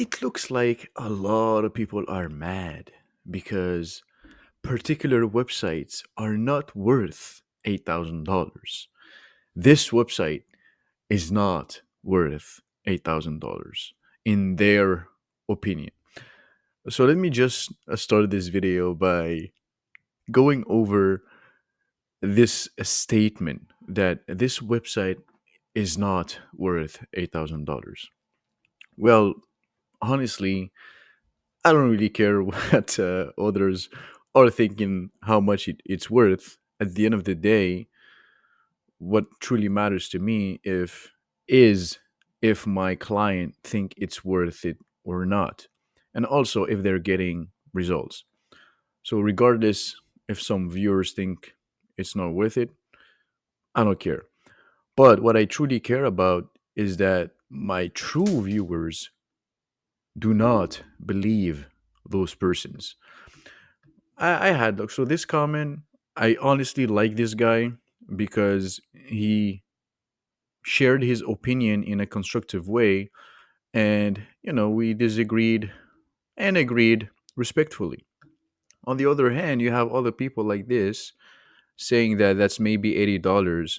It looks like a lot of people are mad because particular websites are not worth $8,000. This website is not worth $8,000 in their opinion. So let me just start this video by going over this statement that this website is not worth $8,000. Well, honestly, I don't really care what others are thinking how much it's worth. At the end of the day, what truly matters to me is if my client think it's worth it or not, and also if they're getting results. So regardless if some viewers think it's not worth it, I don't care. But what I truly care about is that my true viewers do not believe those persons. I had look. So this comment, I honestly like this guy because he shared his opinion in a constructive way, and we disagreed and agreed respectfully. On the other hand, you have other people like this saying that that's maybe $80.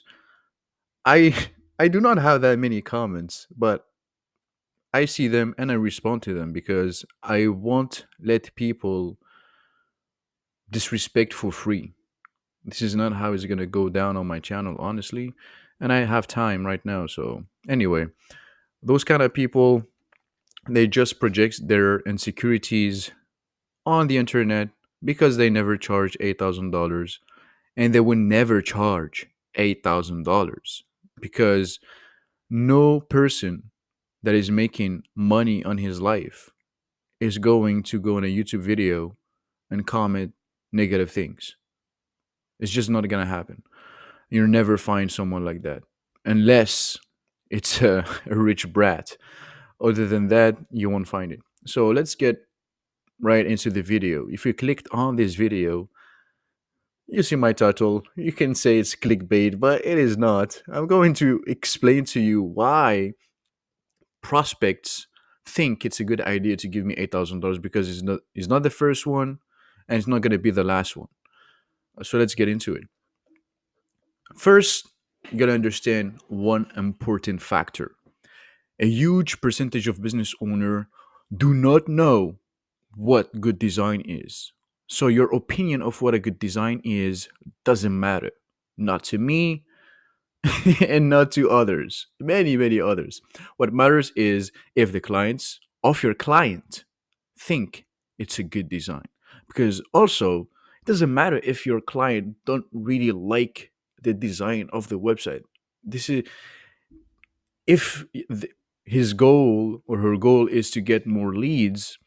I I do not have that many comments, but I see them and I respond to them because I won't let people disrespect for free. This is not how it's gonna go down on my channel, honestly. And I have time right now, so anyway, those kind of people, they just project their insecurities on the internet because they never charge $8,000, and they will never charge $8,000 because no person that is making money on his life is going to go in a YouTube video and comment negative things. It's just not gonna happen. You'll never find someone like that unless it's a rich brat. Other than that, you won't find it. So let's get right into the video. If you clicked on this video, you see my title. You can say it's clickbait, but it is not. I'm going to explain to you why prospects think it's a good idea to give me $8,000 because it's not the first one and it's not going to be the last one. So let's get into it. First, you got to understand one important factor. A huge percentage of business owner do not know what good design is. So your opinion of what a good design is doesn't matter. Not to me and not to others. Many others. What matters is if the clients of your client think it's a good design. Because also, it doesn't matter if your client don't really like the design of the website. This is if his goal or her goal is to get more leads,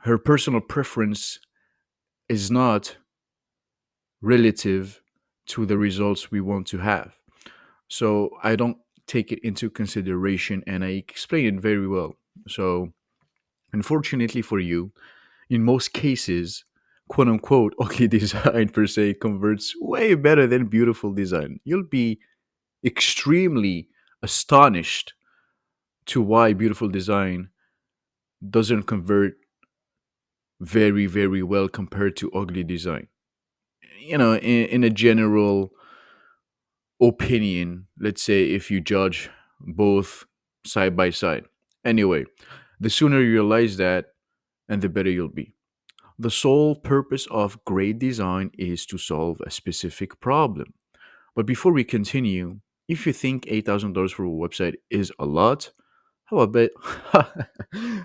her personal preference is not relative to the results we want to have. So I don't take it into consideration and I explain it very well. So, unfortunately for you, in most cases, quote unquote, ugly design per se converts way better than beautiful design. You'll be extremely astonished to why beautiful design doesn't convert very well compared to ugly design. In a general opinion, let's say if you judge both side by side. Anyway, the sooner you realize that, and the better you'll be. The sole purpose of great design is to solve a specific problem. But before we continue, if you think $8,000 for a website is a lot, how about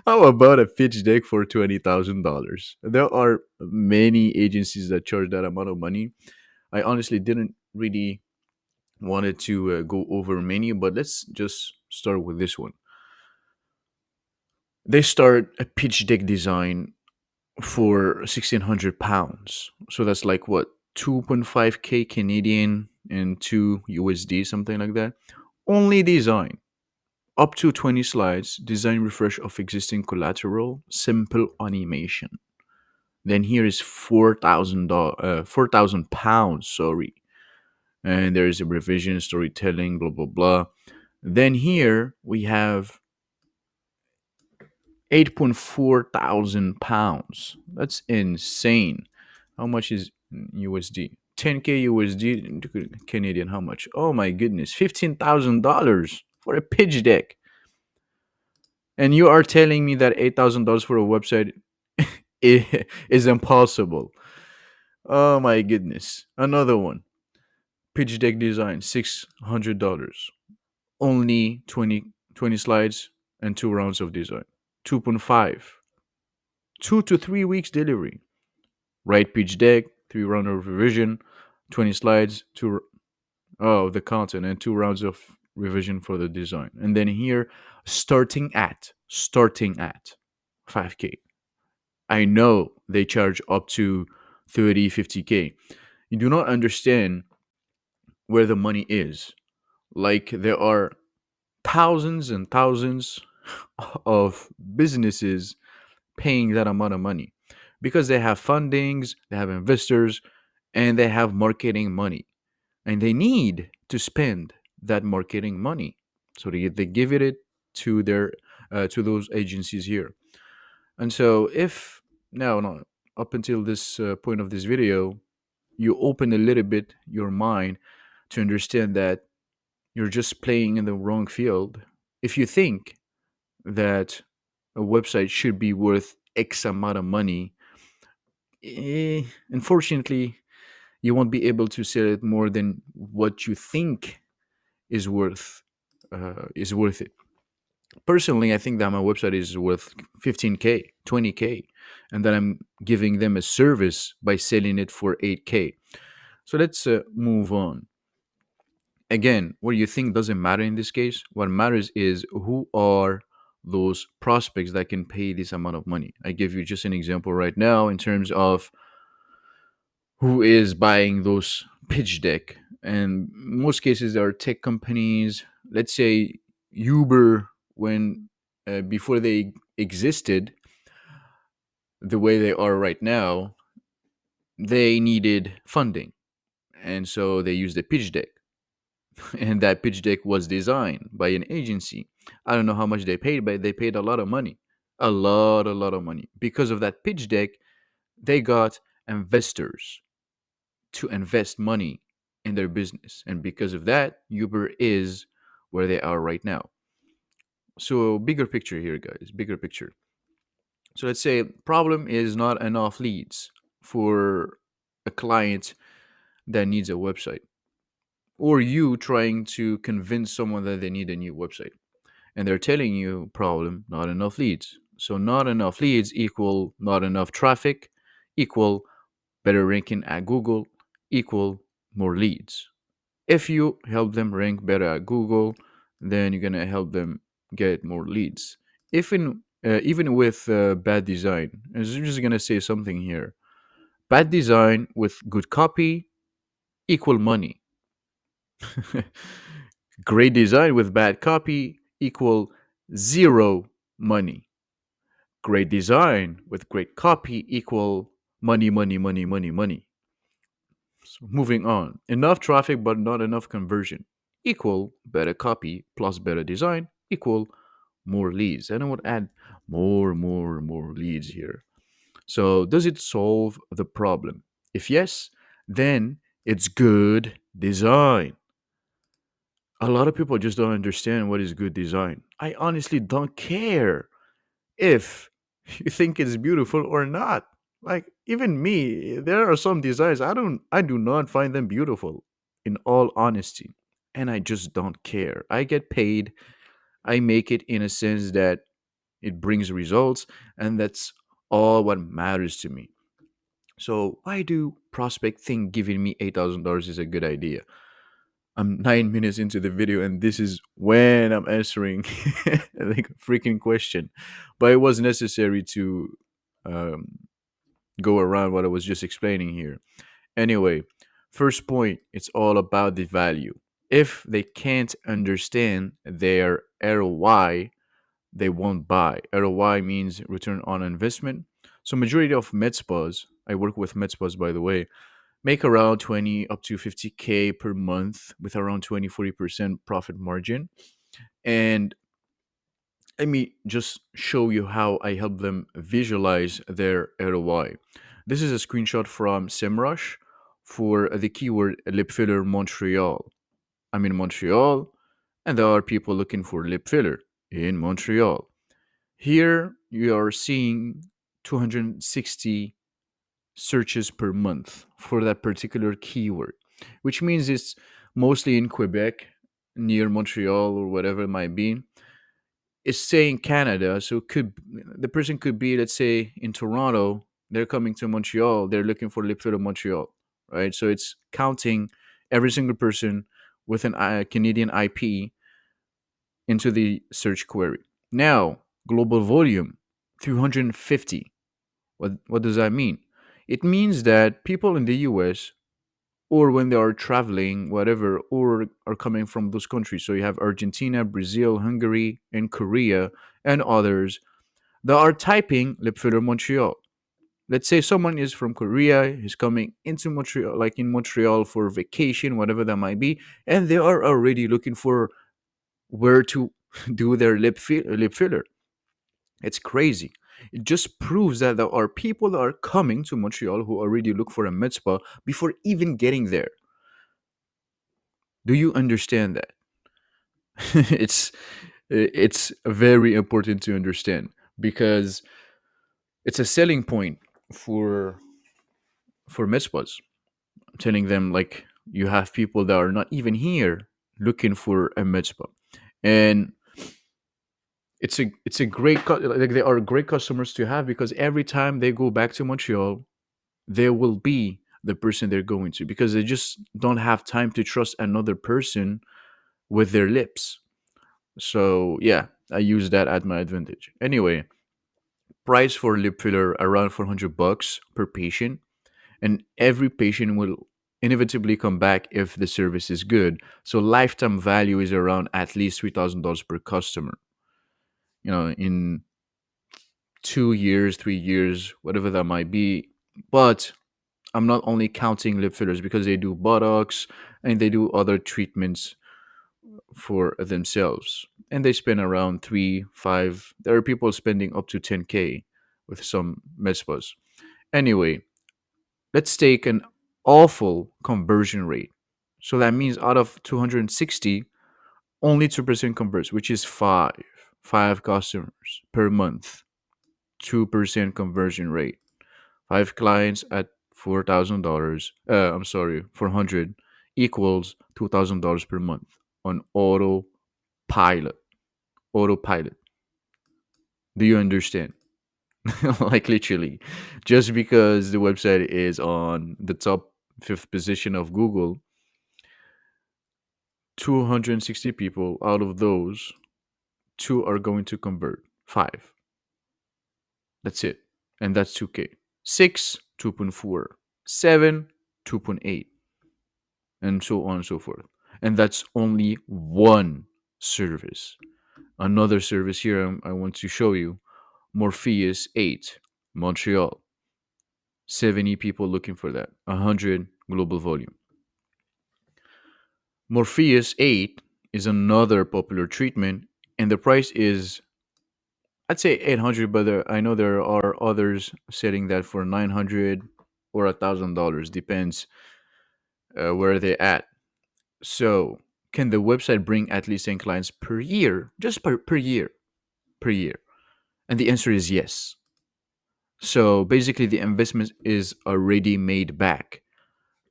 how about a pitch deck for $20,000? There are many agencies that charge that amount of money. I honestly didn't really wanted to go over many, but let's just start with this one. They start a pitch deck design for £1,600. So that's like what, 2.5k Canadian and 2 USD, something like that. Only design. Up to 20 slides, design refresh of existing collateral, simple animation. Then here is £4,000, sorry. And there is a revision, storytelling, blah blah blah. Then here we have £8,400. That's insane. How much is USD? 10K USD Canadian. How much? Oh my goodness. $15,000 for a pitch deck. And you are telling me that $8,000 for a website is impossible. Oh my goodness. Another one. Pitch deck design, $600. Only 20 slides and 2 rounds of design. 2.5. 2 to 3 weeks delivery. Write pitch deck, 3 round of revision, 20 slides, the content, and 2 rounds of revision for the design. And then here, starting at 5K. I know they charge up to 30, 50K. You do not understand where the money is. Like, there are thousands and thousands of businesses paying that amount of money because they have fundings, they have investors, and they have marketing money. And they need to spend that marketing money. So they give it to their to those agencies here. And so if now, no, up until this point of this video, you open a little bit your mind to understand that you're just playing in the wrong field. If you think that a website should be worth X amount of money, unfortunately, you won't be able to sell it more than what you think is worth it. Personally, I think that my website is worth 15K, 20K, and that I'm giving them a service by selling it for 8K. So let's move on. Again, what you think doesn't matter in this case. What matters is who are those prospects that can pay this amount of money. I give you just an example right now in terms of who is buying those pitch deck. And most cases there are tech companies. Let's say Uber, when before they existed the way they are right now, they needed funding, and so they used a pitch deck. And that pitch deck was designed by an agency. I don't know how much they paid, but they paid a lot of money, a lot of money. Because of that pitch deck, they got investors to invest money in their business. And because of that, Uber is where they are right now. So, bigger picture here, guys, bigger picture. So, let's say problem is not enough leads for a client that needs a website, or you trying to convince someone that they need a new website. And they're telling you problem, not enough leads. So, not enough leads equal not enough traffic, equal better ranking at Google, equal more leads. If you help them rank better at Google, then you're gonna help them get more leads. Even with bad design, I'm just gonna say something here. Bad design with good copy equal money. Great design with bad copy equal zero money. Great design with great copy equal money, money, money, money, money. So moving on. Enough traffic but not enough conversion equal better copy plus better design equal more leads. And I would add more leads here. So does it solve the problem? If yes, then it's good design. A lot of people just don't understand what is good design. I honestly don't care if you think it's beautiful or not. Like, even me, there are some designs I do not find them beautiful, in all honesty. And I just don't care. I get paid. I make it in a sense that it brings results, and that's all what matters to me. So why do prospect think giving me $8,000 is a good idea? I'm 9 minutes into the video, and this is when I'm answering like a freaking question. But it was necessary to um, go around what I was just explaining here. Anyway, first point, it's all about the value. If they can't understand their ROI, they won't buy. ROI means return on investment. So majority of med spas, I work with med spas by the way, make around 20 up to 50K per month with around 20-40% profit margin. And Let me just show you how I help them visualize their ROI. This is a screenshot from SEMrush for the keyword lip filler Montreal. I'm in Montreal, and there are people looking for lip filler in Montreal. Here you are seeing 260 searches per month for that particular keyword, which means it's mostly in Quebec, near Montreal or whatever it might be. It's saying Canada, so could the person could be, let's say, in Toronto. They're coming to Montreal. They're looking for lip filler Montreal, right? So it's counting every single person with an Canadian IP into the search query. Now, global volume, 350. What does that mean? It means that people in the US, or when they are traveling, whatever, or are coming from those countries. So you have Argentina, Brazil, Hungary, and Korea, and others that are typing lip filler Montreal. Let's say someone is from Korea, is coming into Montreal, like in Montreal for vacation, whatever that might be, and they are already looking for where to do their lip filler. It's crazy. It just proves that there are people that are coming to Montreal who already look for a med spa before even getting there. Do you understand that? it's it's very important to understand because it's a selling point for med spas. Telling them like you have people that are not even here looking for a med spa, and it's a great like they are great customers to have because every time they go back to Montreal, there will be the person they're going to because they just don't have time to trust another person with their lips. So yeah, I use that at my advantage. Anyway, price for lip filler around $400 per patient, and every patient will inevitably come back if the service is good. So lifetime value is around at least $3,000 per customer. In 2 years, 3 years, whatever that might be. But I'm not only counting lip fillers because they do Botox and they do other treatments for themselves. And they spend around three, five. There are people spending up to 10K with some med spas. Anyway, let's take an awful conversion rate. So that means out of 260, only 2% converts, which is five customers per month. 2% conversion rate. Five clients at $4,000. I'm sorry, 400 equals $2,000 per month on autopilot. Autopilot. Do you understand? Like literally, just because the website is on the top fifth position of Google, 260 people out of those, two are going to convert. Five. That's it. And that's 2K. Six, 2.4. Seven, 2.8. And so on and so forth. And that's only one service. Another service here I want to show you, Morpheus 8, Montreal. 70 people looking for that. 100 global volume. Morpheus 8 is another popular treatment, and the price is, I'd say 800, but I know there are others setting that for 900 or $1,000. Depends where they're at. So, can the website bring at least 10 clients per year? Just per year. Per year. And the answer is yes. So, basically, the investment is already made back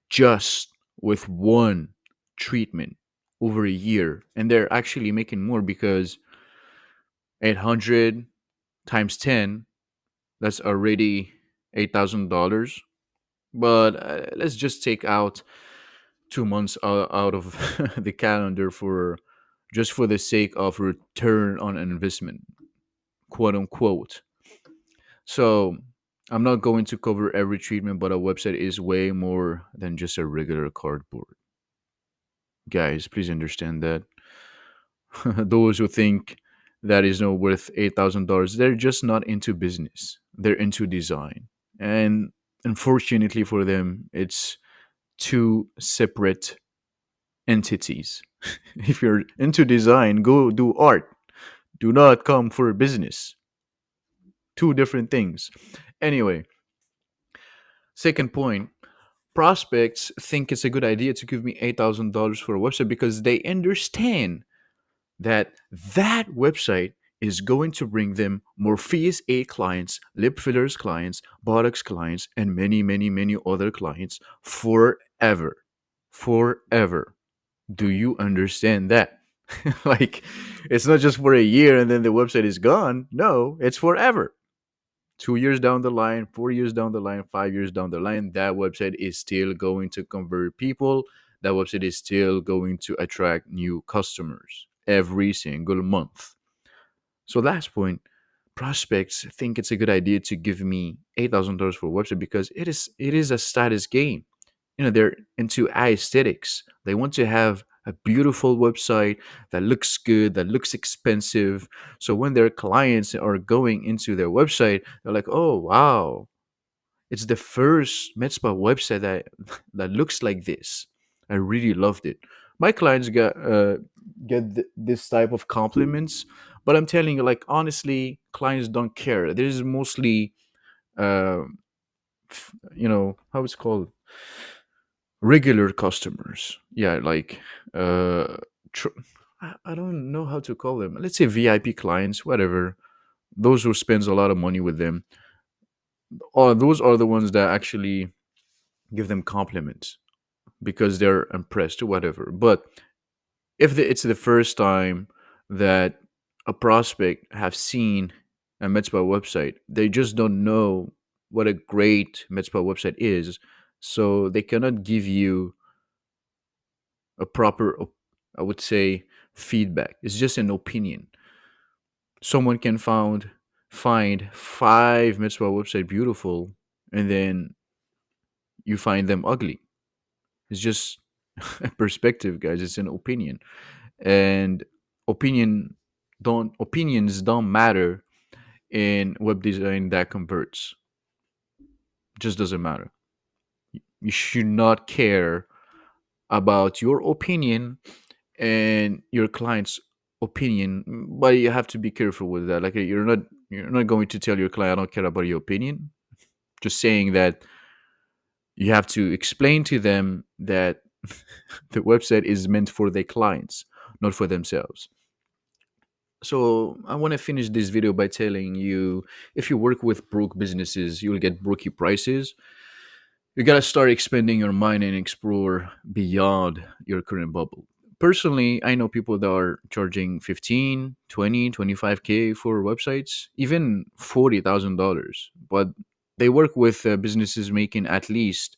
just with one treatment over a year. And they're actually making more because 800 times 10, that's already $8,000. But let's just take out 2 months out of the calendar for just for the sake of return on investment, quote unquote. So I'm not going to cover every treatment, but a website is way more than just a regular cardboard. Guys, please understand that. Those who think that is not worth $8,000, they're just not into business. They're into design. And unfortunately for them, it's two separate entities. If you're into design, go do art. Do not come for business. Two different things. Anyway, second point, prospects think it's a good idea to give me $8,000 for a website because they understand that that website is going to bring them Morpheus 8 clients, lip fillers clients, Botox clients, and many, many, many other clients forever. Forever. Do you understand that? Like, it's not just for a year and then the website is gone. No, it's forever. 2 years down the line, 4 years down the line, 5 years down the line, that website is still going to convert people. That website is still going to attract new customers every single month. So, last point, prospects think it's a good idea to give me $8,000 for a website because it is a status game. They're into aesthetics. They want to have a beautiful website that looks good, that looks expensive. So when their clients are going into their website, they're like, oh wow, it's the first Metspa website that that looks like this. I really loved it. My clients get this type of compliments, but I'm telling you, like, honestly, clients don't care. This is mostly uh, how it's called, regular customers. Yeah, like uh tr- I don't know how to call them. Let's say VIP clients, whatever. Those who spends a lot of money with them. Those are the ones that actually give them compliments because they're impressed or whatever. But if it's the first time that a prospect have seen a Metspa website, they just don't know what a great Metspa website is. So they cannot give you a proper, I would say, feedback. It's just an opinion. Someone can find five mitzvah website beautiful, and then you find them ugly. It's just a perspective, guys. It's an opinion, and opinions don't matter in web design that converts. It just doesn't matter. You should not care about your opinion and your client's opinion, but you have to be careful with that. Like, you're not going to tell your client, I don't care about your opinion. Just saying that you have to explain to them that the website is meant for their clients, not for themselves. So I want to finish this video by telling you, if you work with broke businesses, you'll get brokey prices. You gotta start expanding your mind and explore beyond your current bubble. Personally, I know people that are charging 15, 20, 25K for websites, even $40,000. But they work with businesses making at least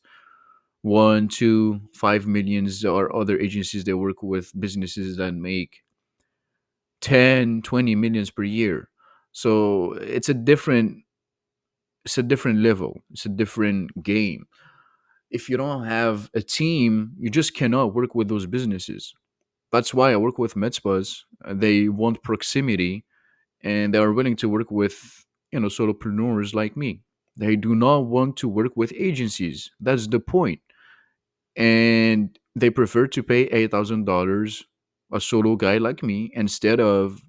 1 to 5 millions, or other agencies that work with businesses that make 10, 20 millions per year. So it's a different level. It's a different game. If you don't have a team, you just cannot work with those businesses. That's why I work with MedSpas. They want proximity, and they are willing to work with solopreneurs like me. They do not want to work with agencies. That's the point. And they prefer to pay $8,000 a solo guy like me instead of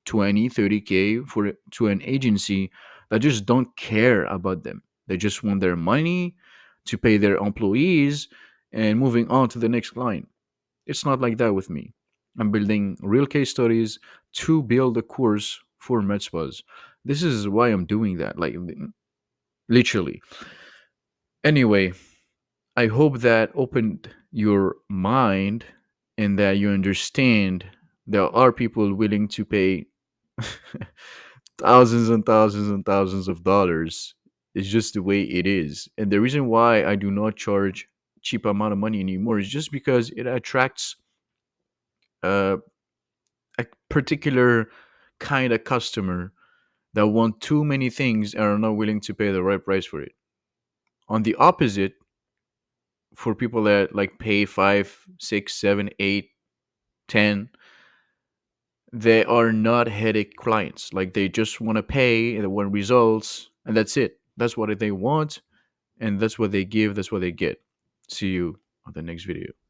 20, 30K to an agency that just don't care about them. They just want their money to pay their employees and moving on to the next client. It's not like that with me. I'm building real case studies to build a course for MedSpas. This is why I'm doing that, like, literally. Anyway, I hope that opened your mind and that you understand there are people willing to pay thousands and thousands and thousands of dollars. It's just the way it is. And the reason why I do not charge cheap amount of money anymore is just because it attracts uh, a particular kind of customer that want too many things and are not willing to pay the right price for it. On the opposite, for people that like pay 5, 6, 7, 8, 10, they are not headache clients. Like, they just want to pay and they want results, and that's it. That's what they want, and that's what they give. That's what they get. See you on the next video.